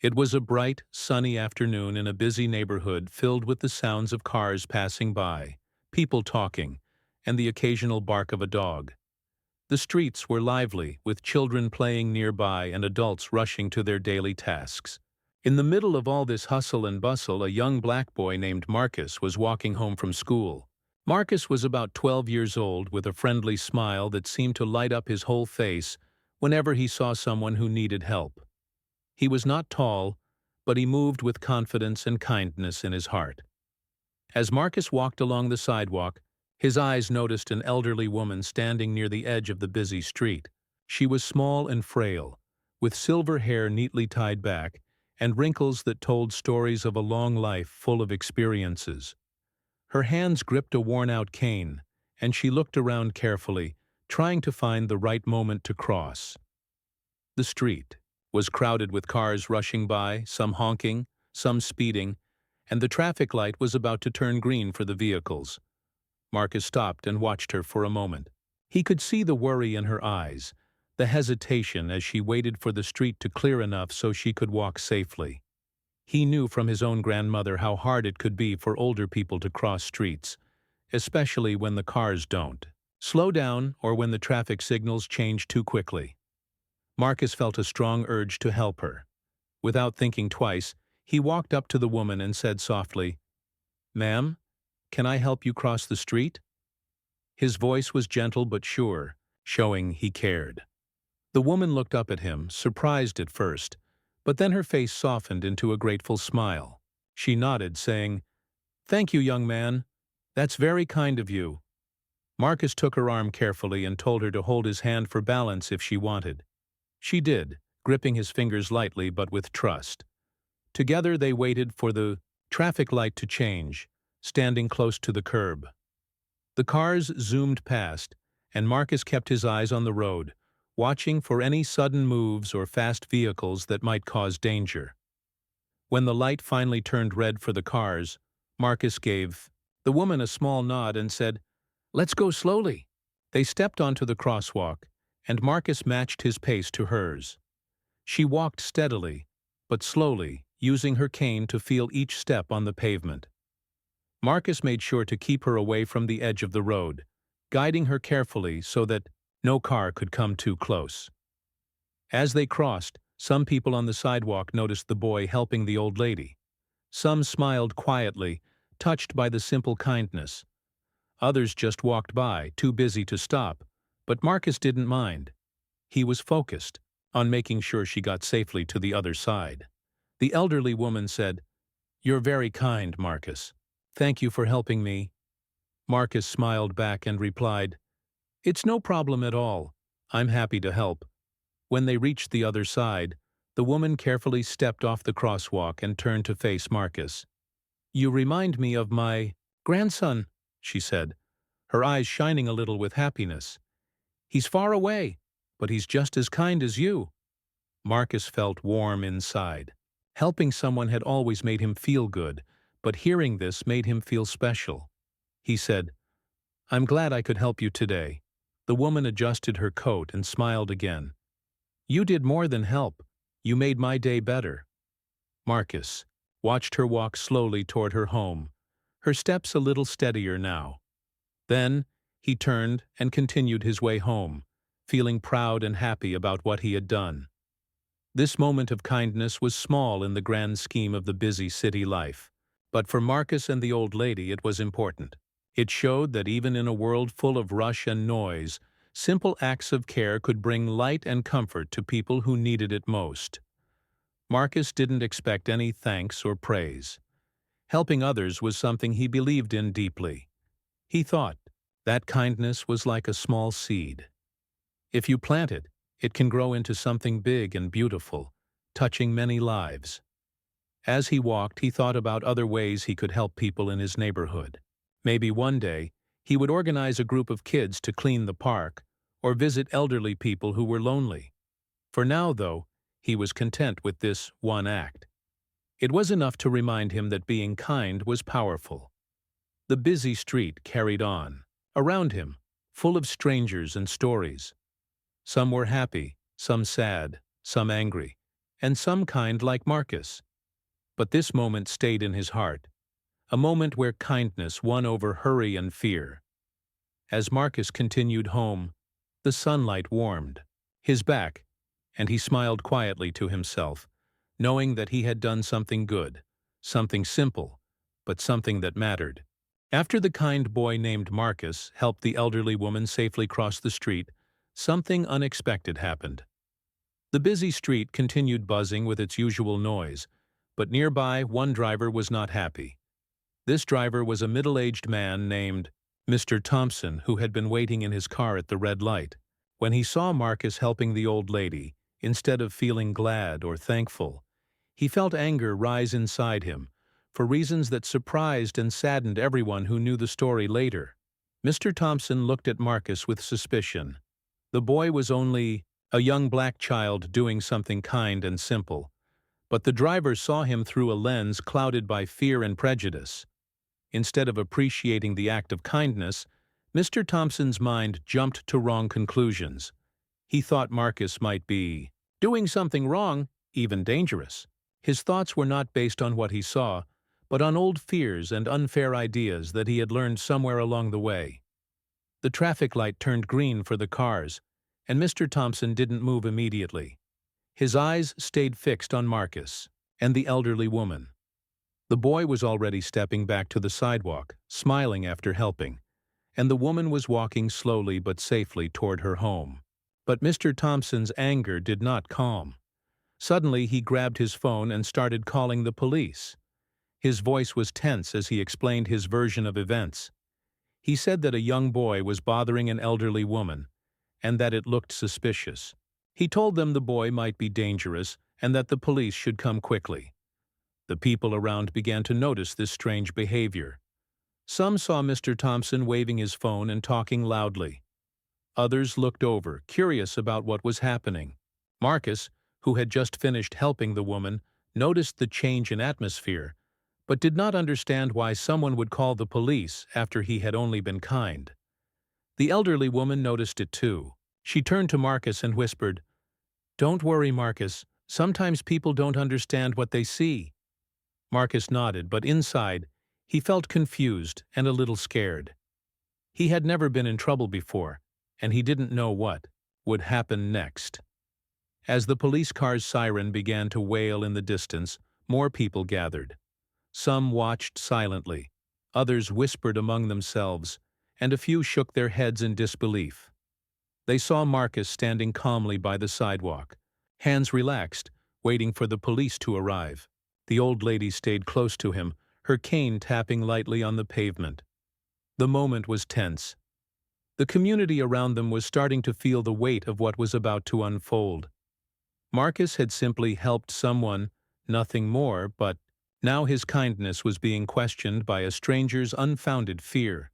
It was a bright, sunny afternoon in a busy neighborhood filled with the sounds of cars passing by, people talking, and the occasional bark of a dog. The streets were lively, with children playing nearby and adults rushing to their daily tasks. In the middle of all this hustle and bustle, a young black boy named Marcus was walking home from school. Marcus was about 12 years old, with a friendly smile that seemed to light up his whole face whenever he saw someone who needed help. He was not tall, but he moved with confidence and kindness in his heart. As Marcus walked along the sidewalk, his eyes noticed an elderly woman standing near the edge of the busy street. She was small and frail, with silver hair neatly tied back and wrinkles that told stories of a long life full of experiences. Her hands gripped a worn-out cane, and she looked around carefully, trying to find the right moment to cross. The street was crowded with cars rushing by, some honking, some speeding, and the traffic light was about to turn green for the vehicles. Marcus stopped and watched her for a moment. He could see the worry in her eyes, the hesitation as she waited for the street to clear enough so she could walk safely. He knew from his own grandmother how hard it could be for older people to cross streets, especially when the cars don't slow down or when the traffic signals change too quickly. Marcus felt a strong urge to help her. Without thinking twice, he walked up to the woman and said softly, "Ma'am, can I help you cross the street?" His voice was gentle but sure, showing he cared. The woman looked up at him, surprised at first, but then her face softened into a grateful smile. She nodded, saying, "Thank you, young man. That's very kind of you." Marcus took her arm carefully and told her to hold his hand for balance if she wanted. She did, gripping his fingers lightly but with trust. Together they waited for the traffic light to change, standing close to the curb. The cars zoomed past, and Marcus kept his eyes on the road, watching for any sudden moves or fast vehicles that might cause danger. When the light finally turned red for the cars, Marcus gave the woman a small nod and said, "Let's go slowly." They stepped onto the crosswalk, and Marcus matched his pace to hers. She walked steadily, but slowly, using her cane to feel each step on the pavement. Marcus made sure to keep her away from the edge of the road, guiding her carefully so that no car could come too close. As they crossed, some people on the sidewalk noticed the boy helping the old lady. Some smiled quietly, touched by the simple kindness. Others just walked by, too busy to stop, but Marcus didn't mind. He was focused on making sure she got safely to the other side. The elderly woman said, "You're very kind, Marcus. Thank you for helping me." Marcus smiled back and replied, "It's no problem at all. I'm happy to help." When they reached the other side, the woman carefully stepped off the crosswalk and turned to face Marcus. "You remind me of my grandson," she said, her eyes shining a little with happiness. "He's far away, but he's just as kind as you." Marcus felt warm inside. Helping someone had always made him feel good, but hearing this made him feel special. He said, "I'm glad I could help you today." The woman adjusted her coat and smiled again. "You did more than help. You made my day better." Marcus watched her walk slowly toward her home, her steps a little steadier now. Then he turned and continued his way home, feeling proud and happy about what he had done. This moment of kindness was small in the grand scheme of the busy city life, but for Marcus and the old lady it was important. It showed that even in a world full of rush and noise, simple acts of care could bring light and comfort to people who needed it most. Marcus didn't expect any thanks or praise. Helping others was something he believed in deeply. He thought that kindness was like a small seed. If you plant it, it can grow into something big and beautiful, touching many lives. As he walked, he thought about other ways he could help people in his neighborhood. Maybe one day, he would organize a group of kids to clean the park or visit elderly people who were lonely. For now, though, he was content with this one act. It was enough to remind him that being kind was powerful. The busy street carried on, around him, full of strangers and stories. Some were happy, some sad, some angry. and some kind like Marcus. But this moment stayed in his heart, a moment where kindness won over hurry and fear. As Marcus continued home, the sunlight warmed his back, and he smiled quietly to himself, knowing that he had done something good, something simple, but something that mattered. After the kind boy named Marcus helped the elderly woman safely cross the street, something unexpected happened. The busy street continued buzzing with its usual noise, but nearby one driver was not happy. This driver was a middle-aged man named Mr. Thompson, who had been waiting in his car at the red light. When he saw Marcus helping the old lady, instead of feeling glad or thankful, he felt anger rise inside him, for reasons that surprised and saddened everyone who knew the story later. Mr. Thompson looked at Marcus with suspicion. The boy was only a young black child doing something kind and simple, but the driver saw him through a lens clouded by fear and prejudice. Instead of appreciating the act of kindness, Mr. Thompson's mind jumped to wrong conclusions. He thought Marcus might be doing something wrong, even dangerous. His thoughts were not based on what he saw, but on old fears and unfair ideas that he had learned somewhere along the way. The traffic light turned green for the cars, and Mr. Thompson didn't move immediately. His eyes stayed fixed on Marcus and the elderly woman. The boy was already stepping back to the sidewalk, smiling after helping, and the woman was walking slowly but safely toward her home. But Mr. Thompson's anger did not calm. Suddenly, he grabbed his phone and started calling the police. His voice was tense as he explained his version of events. He said that a young boy was bothering an elderly woman, and that it looked suspicious. He told them the boy might be dangerous and that the police should come quickly. The people around began to notice this strange behavior. Some saw Mr. Thompson waving his phone and talking loudly. Others looked over, curious about what was happening. Marcus, who had just finished helping the woman, noticed the change in atmosphere, but did not understand why someone would call the police after he had only been kind. The elderly woman noticed it too. She turned to Marcus and whispered, "Don't worry, Marcus. Sometimes people don't understand what they see." Marcus nodded, but inside, he felt confused and a little scared. He had never been in trouble before, and he didn't know what would happen next. As the police car's siren began to wail in the distance, more people gathered. Some watched silently, others whispered among themselves, and a few shook their heads in disbelief. They saw Marcus standing calmly by the sidewalk, hands relaxed, waiting for the police to arrive. The old lady stayed close to him, her cane tapping lightly on the pavement. The moment was tense. The community around them was starting to feel the weight of what was about to unfold. Marcus had simply helped someone, nothing more, but now his kindness was being questioned by a stranger's unfounded fear.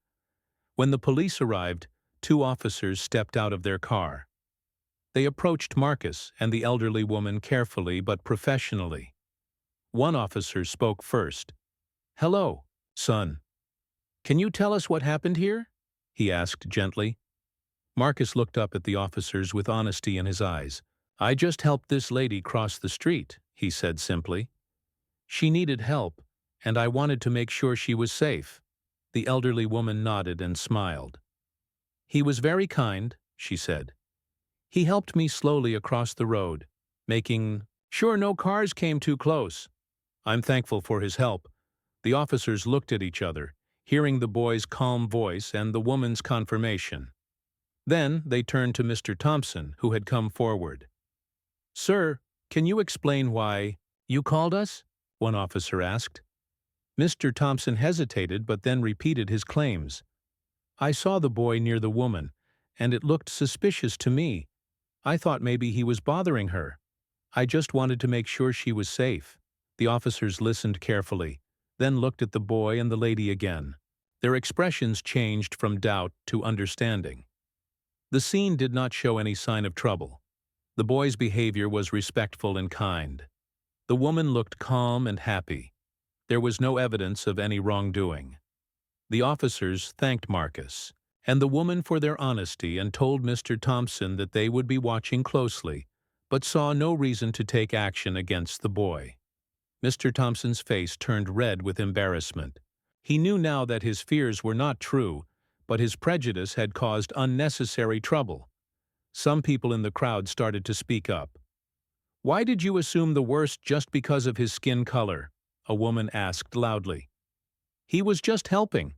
When the police arrived, 2 officers stepped out of their car. They approached Marcus and the elderly woman carefully but professionally. One officer spoke first. "Hello, son. Can you tell us what happened here?" he asked gently. Marcus looked up at the officers with honesty in his eyes. "I just helped this lady cross the street," he said simply. "She needed help, and I wanted to make sure she was safe." The elderly woman nodded and smiled. "He was very kind," she said. "He helped me slowly across the road, making sure no cars came too close. I'm thankful for his help." The officers looked at each other, hearing the boy's calm voice and the woman's confirmation. Then they turned to Mr. Thompson, who had come forward. "Sir, can you explain why you called us?" one officer asked. Mr. Thompson hesitated but then repeated his claims. "I saw the boy near the woman, and it looked suspicious to me. I thought maybe he was bothering her. I just wanted to make sure she was safe." The officers listened carefully, then looked at the boy and the lady again. Their expressions changed from doubt to understanding. The scene did not show any sign of trouble. The boy's behavior was respectful and kind. The woman looked calm and happy. There was no evidence of any wrongdoing. The officers thanked Marcus and the woman for their honesty and told Mr. Thompson that they would be watching closely, but saw no reason to take action against the boy. Mr. Thompson's face turned red with embarrassment. He knew now that his fears were not true, but his prejudice had caused unnecessary trouble. Some people in the crowd started to speak up. "Why did you assume the worst just because of his skin color?" a woman asked loudly. "He was just helping."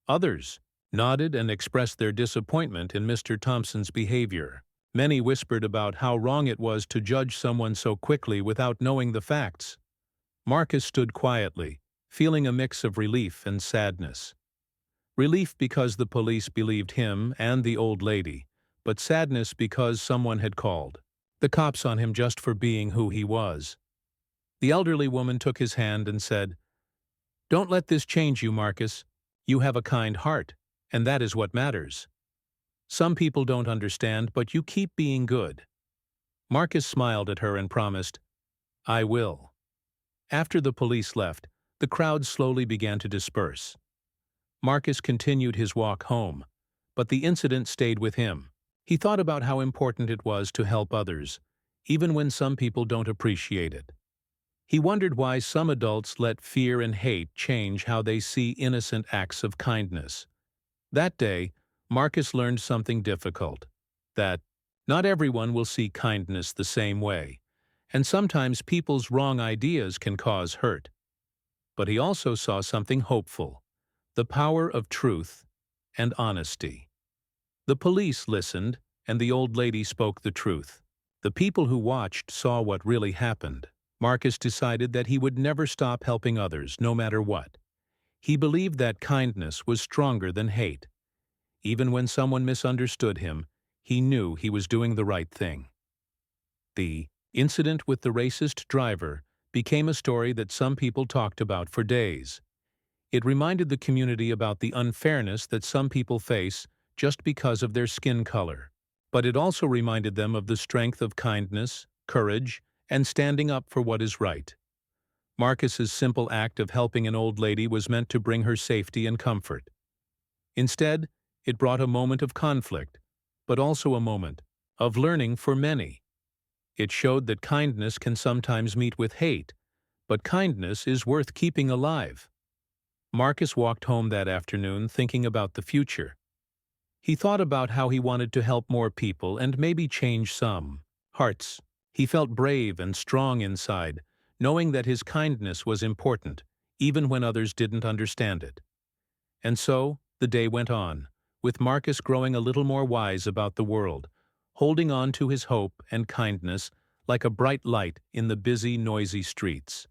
Others nodded and expressed their disappointment in Mr. Thompson's behavior. Many whispered about how wrong it was to judge someone so quickly without knowing the facts. Marcus stood quietly, feeling a mix of relief and sadness. Relief because the police believed him and the old lady, but sadness because someone had called the cops on him just for being who he was. The elderly woman took his hand and said, "Don't let this change you, Marcus. You have a kind heart, and that is what matters. Some people don't understand, but you keep being good." Marcus smiled at her and promised, "I will." After the police left, the crowd slowly began to disperse. Marcus continued his walk home, but the incident stayed with him. He thought about how important it was to help others, even when some people don't appreciate it. He wondered why some adults let fear and hate change how they see innocent acts of kindness. That day, Marcus learned something difficult, that not everyone will see kindness the same way, and sometimes people's wrong ideas can cause hurt. But he also saw something hopeful, the power of truth and honesty. The police listened, and the old lady spoke the truth. The people who watched saw what really happened. Marcus decided that he would never stop helping others, no matter what. He believed that kindness was stronger than hate. Even when someone misunderstood him, he knew he was doing the right thing. The incident with the racist driver became a story that some people talked about for days. It reminded the community about the unfairness that some people face just because of their skin color. But it also reminded them of the strength of kindness, courage, and standing up for what is right. Marcus's simple act of helping an old lady was meant to bring her safety and comfort. Instead, it brought a moment of conflict, but also a moment of learning for many. It showed that kindness can sometimes meet with hate, but kindness is worth keeping alive. Marcus walked home that afternoon thinking about the future. He thought about how he wanted to help more people and maybe change some hearts. He felt brave and strong inside, knowing that his kindness was important, even when others didn't understand it. And so, the day went on, with Marcus growing a little more wise about the world, holding on to his hope and kindness like a bright light in the busy, noisy streets.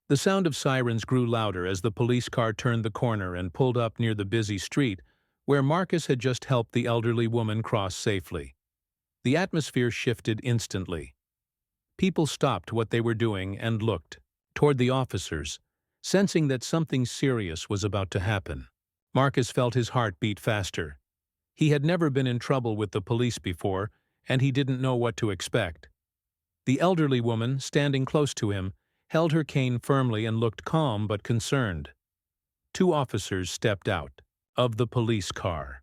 The sound of sirens grew louder as the police car turned the corner and pulled up near the busy street where Marcus had just helped the elderly woman cross safely. The atmosphere shifted instantly. People stopped what they were doing and looked toward the officers, sensing that something serious was about to happen. Marcus felt his heart beat faster. He had never been in trouble with the police before, and he didn't know what to expect. The elderly woman, standing close to him, held her cane firmly and looked calm but concerned. Two officers stepped out of the police car.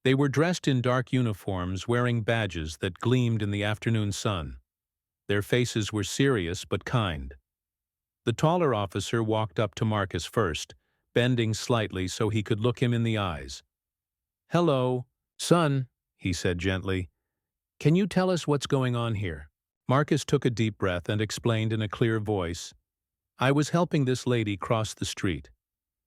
They were dressed in dark uniforms, wearing badges that gleamed in the afternoon sun. Their faces were serious but kind. The taller officer walked up to Marcus first, bending slightly so he could look him in the eyes. "Hello, son," he said gently. "Can you tell us what's going on here?" Marcus took a deep breath and explained in a clear voice, "I was helping this lady cross the street.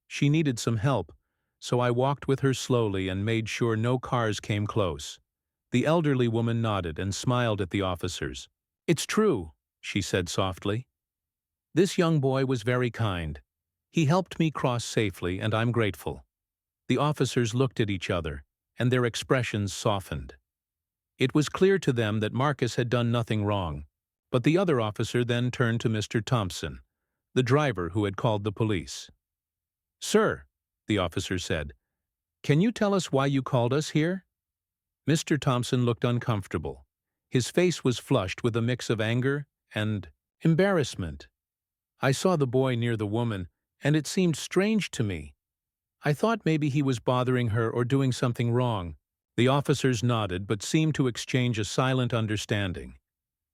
She needed some help, so I walked with her slowly and made sure no cars came close." The elderly woman nodded and smiled at the officers. "It's true," she said softly. "This young boy was very kind. He helped me cross safely, and I'm grateful." The officers looked at each other, and their expressions softened. It was clear to them that Marcus had done nothing wrong, but the other officer then turned to Mr. Thompson, the driver who had called the police. "Sir," the officer said, "can you tell us why you called us here?" Mr. Thompson looked uncomfortable. His face was flushed with a mix of anger and embarrassment. "I saw the boy near the woman, and it seemed strange to me. I thought maybe he was bothering her or doing something wrong." The officers nodded but seemed to exchange a silent understanding.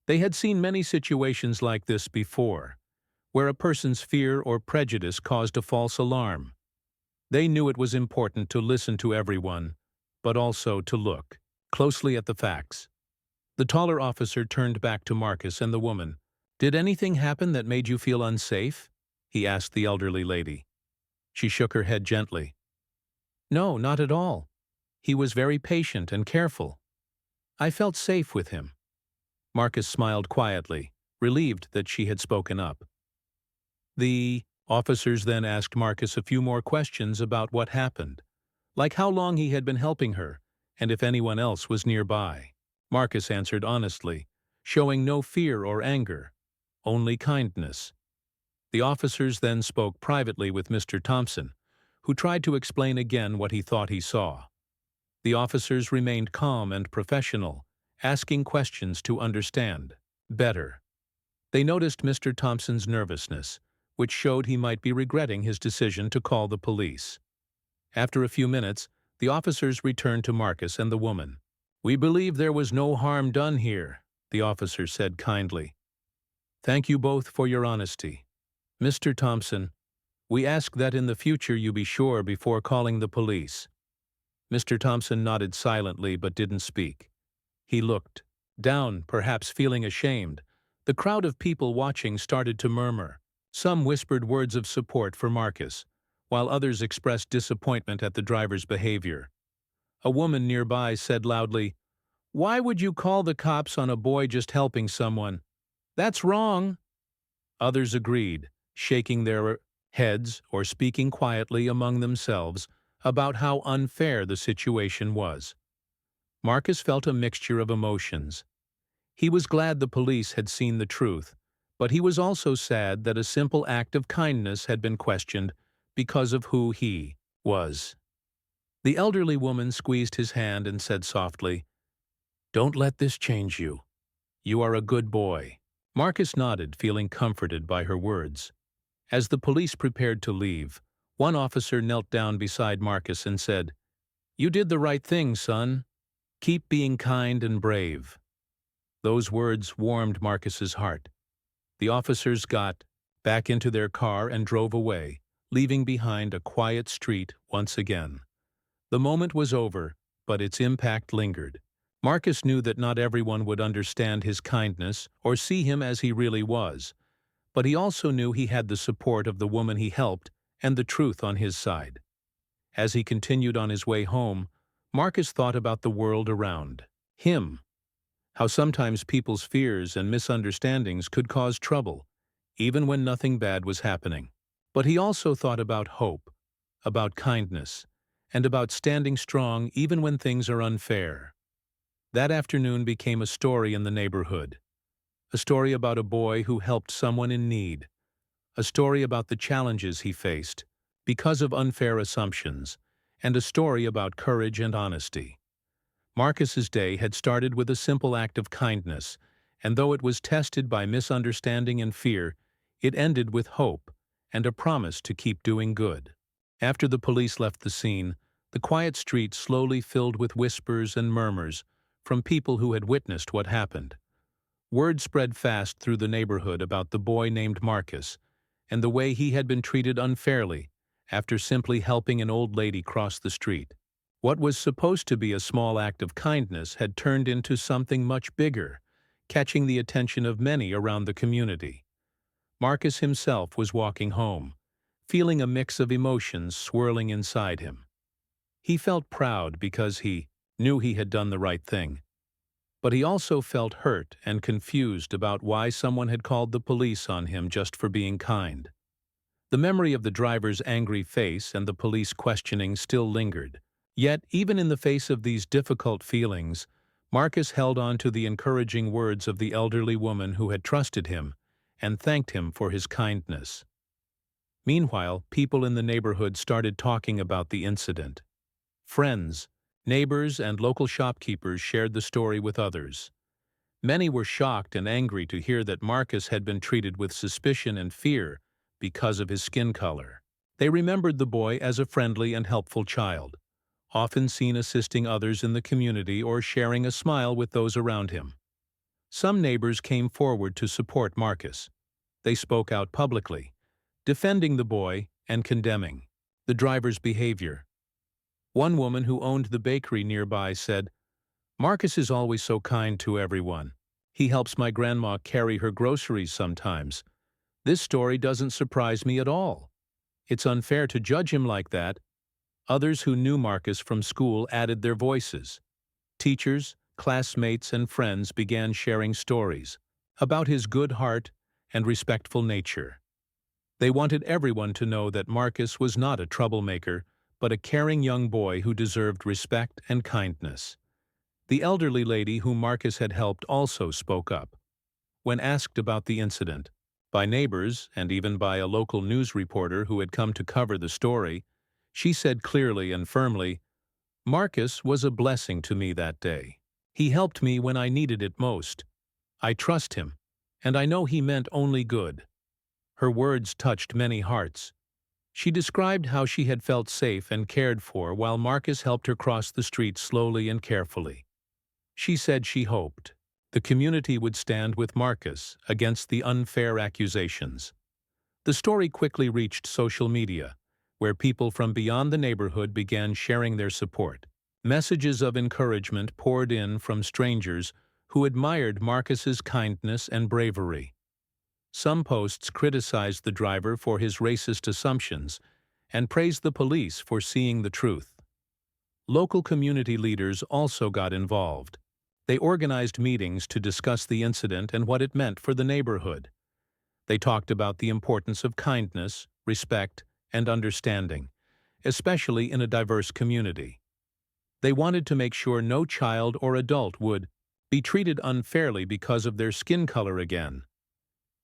They had seen many situations like this before, where a person's fear or prejudice caused a false alarm. They knew it was important to listen to everyone, but also to look closely at the facts. The taller officer turned back to Marcus and the woman. "Did anything happen that made you feel unsafe?" he asked the elderly lady. She shook her head gently. "No, not at all. He was very patient and careful. I felt safe with him." Marcus smiled quietly, relieved that she had spoken up. The officers then asked Marcus a few more questions about what happened, like how long he had been helping her and if anyone else was nearby. Marcus answered honestly, showing no fear or anger, only kindness. The officers then spoke privately with Mr. Thompson, who tried to explain again what he thought he saw. The officers remained calm and professional, asking questions to understand better. They noticed Mr. Thompson's nervousness, which showed he might be regretting his decision to call the police. After a few minutes, the officers returned to Marcus and the woman. "We believe there was no harm done here," the officer said kindly. "Thank you both for your honesty. Mr. Thompson, we ask that in the future you be sure before calling the police." Mr. Thompson nodded silently but didn't speak. He looked down, perhaps feeling ashamed. The crowd of people watching started to murmur. Some whispered words of support for Marcus, while others expressed disappointment at the driver's behavior. A woman nearby said loudly, "Why would you call the cops on a boy just helping someone? That's wrong." Others agreed, shaking their heads or speaking quietly among themselves about how unfair the situation was. Marcus felt a mixture of emotions. He was glad the police had seen the truth, but he was also sad that a simple act of kindness had been questioned because of who he was. The elderly woman squeezed his hand and said softly, "Don't let this change you. You are a good boy." Marcus nodded, feeling comforted by her words. As the police prepared to leave, one officer knelt down beside Marcus and said, "You did the right thing, son. Keep being kind and brave." Those words warmed Marcus's heart. The officers got back into their car and drove away, leaving behind a quiet street once again. The moment was over, but its impact lingered. Marcus knew that not everyone would understand his kindness or see him as he really was, but he also knew he had the support of the woman he helped and the truth on his side. As he continued on his way home, Marcus thought about the world around him, how sometimes people's fears and misunderstandings could cause trouble, even when nothing bad was happening. But he also thought about hope, about kindness, and about standing strong even when things are unfair. That afternoon became a story in the neighborhood. A story about a boy who helped someone in need. A story about the challenges he faced because of unfair assumptions, and a story about courage and honesty. Marcus's day had started with a simple act of kindness, and though it was tested by misunderstanding and fear, it ended with hope and a promise to keep doing good. After the police left the scene, the quiet street slowly filled with whispers and murmurs from people who had witnessed what happened. Word spread fast through the neighborhood about the boy named Marcus and the way he had been treated unfairly after simply helping an old lady cross the street. What was supposed to be a small act of kindness had turned into something much bigger, catching the attention of many around the community. Marcus himself was walking home, feeling a mix of emotions swirling inside him. He felt proud because he knew he had done the right thing. But he also felt hurt and confused about why someone had called the police on him just for being kind. The memory of the driver's angry face and the police questioning still lingered. Yet, even in the face of these difficult feelings, Marcus held on to the encouraging words of the elderly woman who had trusted him and thanked him for his kindness. Meanwhile, people in the neighborhood started talking about the incident. Friends, neighbors, and local shopkeepers shared the story with others. Many were shocked and angry to hear that Marcus had been treated with suspicion and fear because of his skin color. They remembered the boy as a friendly and helpful child, often seen assisting others in the community or sharing a smile with those around him. Some neighbors came forward to support Marcus. They spoke out publicly, defending the boy and condemning the driver's behavior. One woman who owned the bakery nearby said, "Marcus is always so kind to everyone. He helps my grandma carry her groceries sometimes. This story doesn't surprise me at all. It's unfair to judge him like that." Others who knew Marcus from school added their voices. Teachers, classmates, and friends began sharing stories about his good heart and respectful nature. They wanted everyone to know that Marcus was not a troublemaker, but a caring young boy who deserved respect and kindness. The elderly lady whom Marcus had helped also spoke up. When asked about the incident, by neighbors and even by a local news reporter who had come to cover the story, she said clearly and firmly, "Marcus was a blessing to me that day. He helped me when I needed it most. I trust him, and I know he meant only good." Her words touched many hearts. She described how she had felt safe and cared for while Marcus helped her cross the street slowly and carefully. She said she hoped the community would stand with Marcus against the unfair accusations. The story quickly reached social media, where people from beyond the neighborhood began sharing their support. Messages of encouragement poured in from strangers who admired Marcus's kindness and bravery. Some posts criticized the driver for his racist assumptions and praised the police for seeing the truth. Local community leaders also got involved. They organized meetings to discuss the incident and what it meant for the neighborhood. They talked about the importance of kindness, respect, and understanding, especially in a diverse community. They wanted to make sure no child or adult would be treated unfairly because of their skin color again.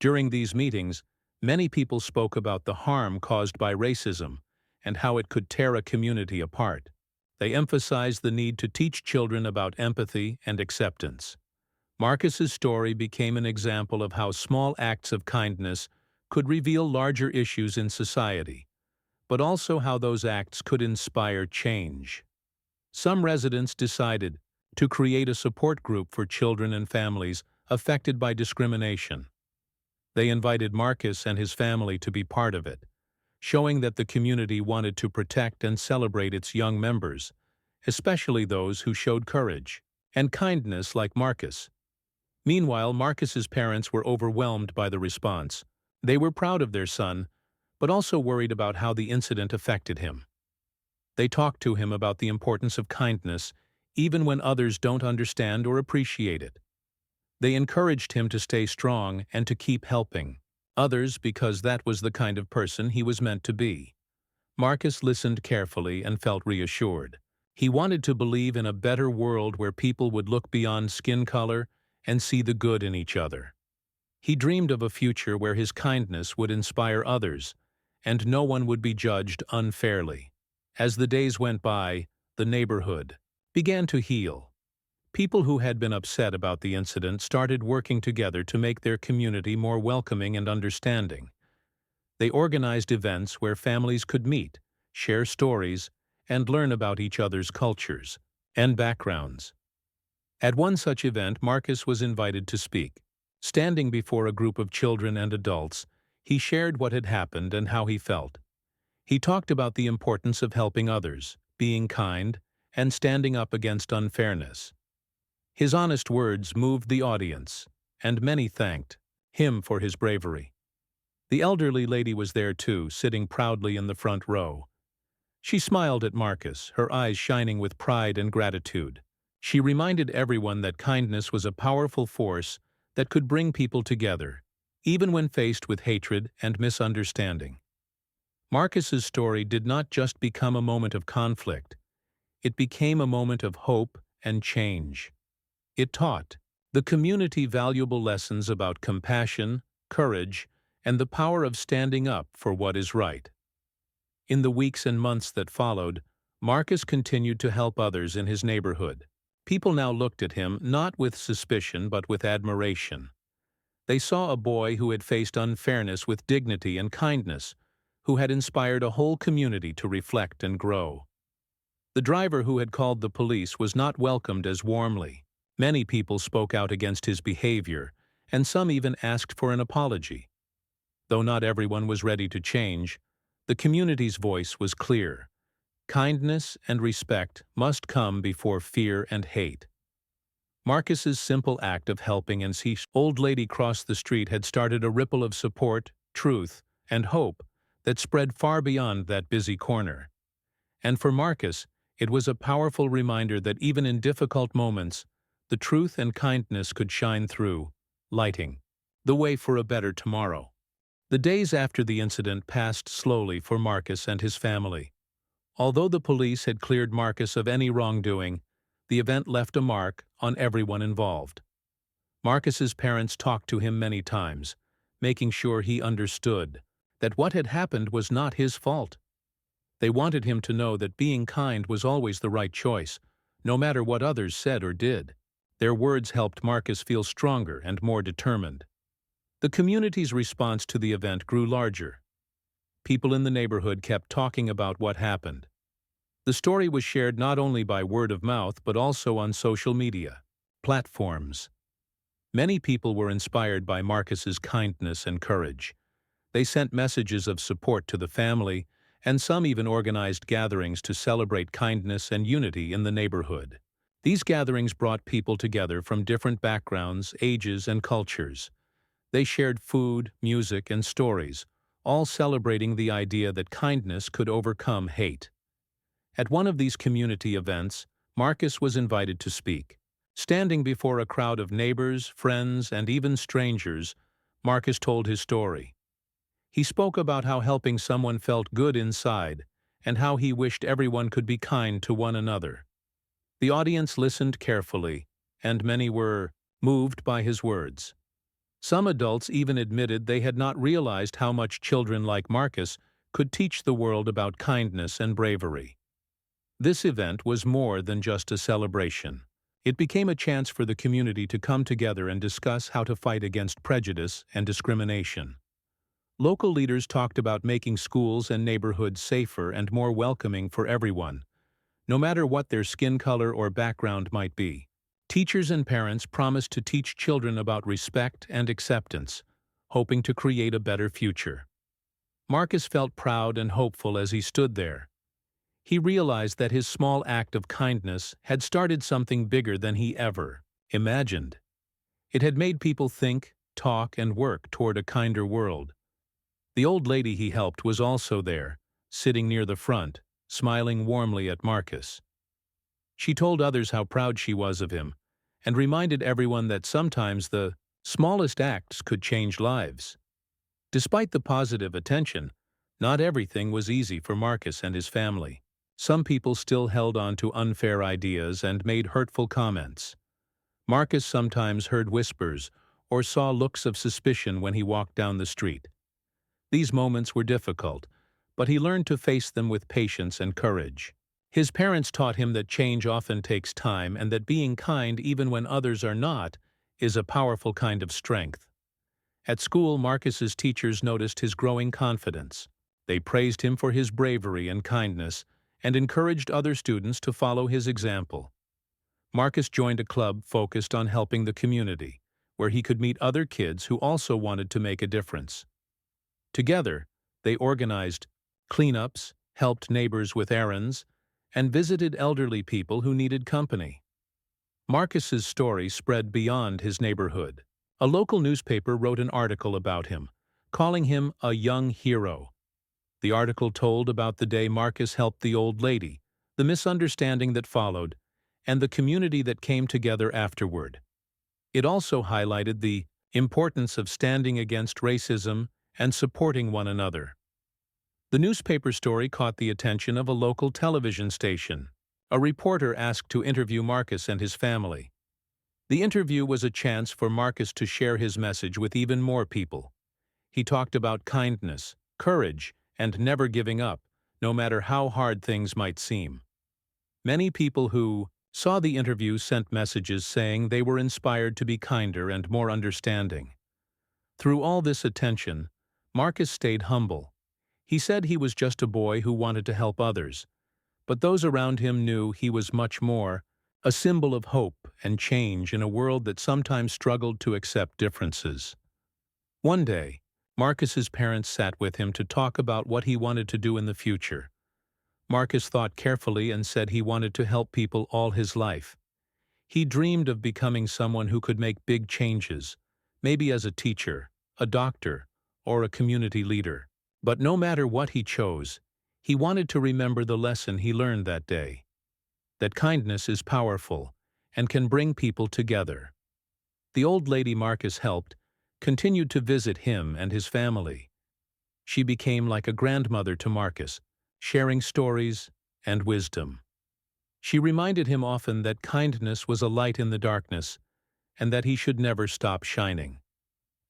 During these meetings, many people spoke about the harm caused by racism and how it could tear a community apart. They emphasized the need to teach children about empathy and acceptance. Marcus's story became an example of how small acts of kindness could reveal larger issues in society, but also how those acts could inspire change. Some residents decided to create a support group for children and families affected by discrimination. They invited Marcus and his family to be part of it, showing that the community wanted to protect and celebrate its young members, especially those who showed courage and kindness like Marcus. Meanwhile, Marcus's parents were overwhelmed by the response. They were proud of their son, but also worried about how the incident affected him. They talked to him about the importance of kindness, even when others don't understand or appreciate it. They encouraged him to stay strong and to keep helping others because that was the kind of person he was meant to be. Marcus listened carefully and felt reassured. He wanted to believe in a better world where people would look beyond skin color and see the good in each other. He dreamed of a future where his kindness would inspire others, and no one would be judged unfairly. As the days went by, the neighborhood began to heal. People who had been upset about the incident started working together to make their community more welcoming and understanding. They organized events where families could meet, share stories, and learn about each other's cultures and backgrounds. At one such event, Marcus was invited to speak. Standing before a group of children and adults, he shared what had happened and how he felt. He talked about the importance of helping others, being kind, and standing up against unfairness. His honest words moved the audience, and many thanked him for his bravery. The elderly lady was there too, sitting proudly in the front row. She smiled at Marcus, her eyes shining with pride and gratitude. She reminded everyone that kindness was a powerful force that could bring people together, even when faced with hatred and misunderstanding. Marcus's story did not just become a moment of conflict. It became a moment of hope and change. It taught the community valuable lessons about compassion, courage, and the power of standing up for what is right. In the weeks and months that followed, Marcus continued to help others in his neighborhood. People now looked at him not with suspicion but with admiration. They saw a boy who had faced unfairness with dignity and kindness, who had inspired a whole community to reflect and grow. The driver who had called the police was not welcomed as warmly. Many people spoke out against his behavior, and some even asked for an apology. Though not everyone was ready to change, the community's voice was clear. Kindness and respect must come before fear and hate. Marcus's simple act of helping an old lady cross the street had started a ripple of support, truth, and hope that spread far beyond that busy corner. And for Marcus, it was a powerful reminder that even in difficult moments, the truth and kindness could shine through, lighting the way for a better tomorrow. The days after the incident passed slowly for Marcus and his family. Although the police had cleared Marcus of any wrongdoing, the event left a mark on everyone involved. Marcus's parents talked to him many times, making sure he understood that what had happened was not his fault. They wanted him to know that being kind was always the right choice, no matter what others said or did. Their words helped Marcus feel stronger and more determined. The community's response to the event grew larger. People in the neighborhood kept talking about what happened. The story was shared not only by word of mouth but also on social media platforms. Many people were inspired by Marcus's kindness and courage. They sent messages of support to the family, and some even organized gatherings to celebrate kindness and unity in the neighborhood. These gatherings brought people together from different backgrounds, ages, and cultures. They shared food, music, and stories, all celebrating the idea that kindness could overcome hate. At one of these community events, Marcus was invited to speak. Standing before a crowd of neighbors, friends, and even strangers, Marcus told his story. He spoke about how helping someone felt good inside, and how he wished everyone could be kind to one another. The audience listened carefully, and many were moved by his words. Some adults even admitted they had not realized how much children like Marcus could teach the world about kindness and bravery. This event was more than just a celebration. It became a chance for the community to come together and discuss how to fight against prejudice and discrimination. Local leaders talked about making schools and neighborhoods safer and more welcoming for everyone, no matter what their skin color or background might be. Teachers and parents promised to teach children about respect and acceptance, hoping to create a better future. Marcus felt proud and hopeful as he stood there. He realized that his small act of kindness had started something bigger than he ever imagined. It had made people think, talk, and work toward a kinder world. The old lady he helped was also there, sitting near the front, smiling warmly at Marcus. She told others how proud she was of him, and reminded everyone that sometimes the smallest acts could change lives. Despite the positive attention, not everything was easy for Marcus and his family. Some people still held on to unfair ideas and made hurtful comments. Marcus sometimes heard whispers or saw looks of suspicion when he walked down the street. These moments were difficult, but he learned to face them with patience and courage. His parents taught him that change often takes time and that being kind even when others are not is a powerful kind of strength. At school, Marcus's teachers noticed his growing confidence. They praised him for his bravery and kindness and encouraged other students to follow his example. Marcus joined a club focused on helping the community, where he could meet other kids who also wanted to make a difference. Together, they organized cleanups, helped neighbors with errands, and visited elderly people who needed company. Marcus's story spread beyond his neighborhood. A local newspaper wrote an article about him, calling him a young hero. The article told about the day Marcus helped the old lady, the misunderstanding that followed, and the community that came together afterward. It also highlighted the importance of standing against racism and supporting one another. The newspaper story caught the attention of a local television station. A reporter asked to interview Marcus and his family. The interview was a chance for Marcus to share his message with even more people. He talked about kindness, courage, and never giving up, no matter how hard things might seem. Many people who saw the interview sent messages saying they were inspired to be kinder and more understanding. Through all this attention, Marcus stayed humble. He said he was just a boy who wanted to help others, but those around him knew he was much more, a symbol of hope and change in a world that sometimes struggled to accept differences. One day, Marcus's parents sat with him to talk about what he wanted to do in the future. Marcus thought carefully and said he wanted to help people all his life. He dreamed of becoming someone who could make big changes, maybe as a teacher, a doctor, or a community leader. But no matter what he chose, he wanted to remember the lesson he learned that day: that kindness is powerful and can bring people together. The old lady Marcus helped continued to visit him and his family. She became like a grandmother to Marcus, sharing stories and wisdom. She reminded him often that kindness was a light in the darkness and that he should never stop shining.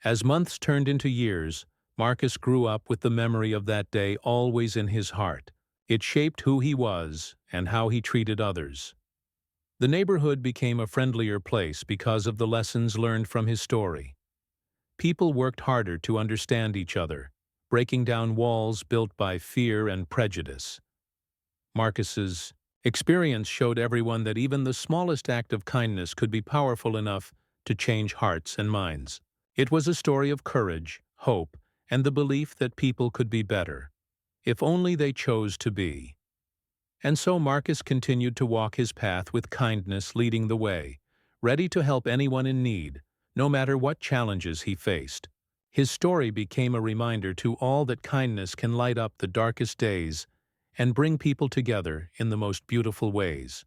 As months turned into years, Marcus grew up with the memory of that day always in his heart. It shaped who he was and how he treated others. The neighborhood became a friendlier place because of the lessons learned from his story. People worked harder to understand each other, breaking down walls built by fear and prejudice. Marcus's experience showed everyone that even the smallest act of kindness could be powerful enough to change hearts and minds. It was a story of courage, hope, and the belief that people could be better, if only they chose to be. And so Marcus continued to walk his path with kindness leading the way, ready to help anyone in need, no matter what challenges he faced. His story became a reminder to all that kindness can light up the darkest days and bring people together in the most beautiful ways.